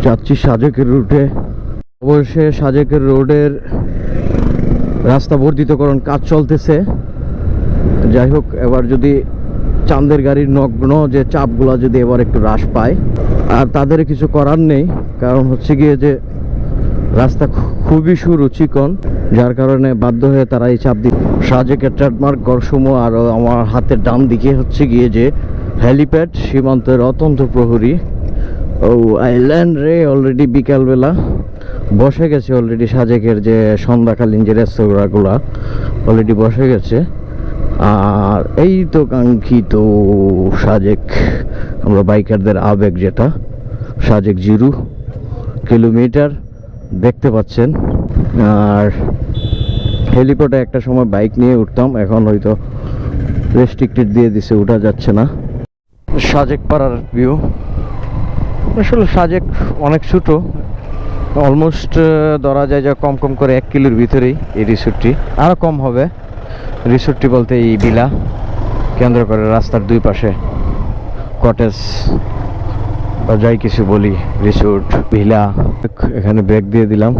যাচ্ছি সাজেকের রুটে। অবশ্যই সাজেকের রোডের রাস্তা বর্ধিতকরণ কাজ চলতেছে। যাই হোক, এবার যদি চাঁদের গাড়ির নগ্ন যে চাপগুলো যদি এবার একটু হ্রাস পায়, আর তাদের কিছু করার নেই, কারণ হচ্ছে গিয়ে যে রাস্তা খুবই সরু চিকন, যার কারণে বাধ্য হয়ে তারা এই চাপ দিয়ে। সাজেকের ট্রেডমার্ক গড়সমো, আর আমার হাতের ডান দিকে হচ্ছে গিয়ে যে হেলিপ্যাড, সীমান্তের অত্যন্ত প্রহরী। ও আইল্যান্ড রে, অলরেডি বিকালবেলা বসে গেছে অলরেডি সাজেকের যে সন্ধ্যাকালীন যে রেস্তোরাঁগুলা অলরেডি বসে গেছে। আর এই তো কাঙ্ক্ষিত সাজেক, আমরা বাইকারদের আবেগ, যেটা সাজেক 0 কিলোমিটার দেখতে পাচ্ছেন। আর হেলিপ্যাডে একটা সময় বাইক নিয়ে উঠতাম, এখন হয়তো রেস্ট্রিক্টেড দিয়ে দিছে, উঠা যাচ্ছে না। সাজেক পাড়ার ভিউ। আসলে সাজেক অনেক ছোট, অলমোস্ট ধরা যায় যে কম কম করে 1 কিলোর ভিতরেই এই রিসোর্টটি, আরও কম হবে। রিসোর্টটি বলতে এই বিলা কেন্দ্র করে রাস্তার দুই পাশে কটেজ বা যাই কিছু বলি, রিসোর্ট ভিলা। এখানে ব্রেক দিয়ে দিলাম।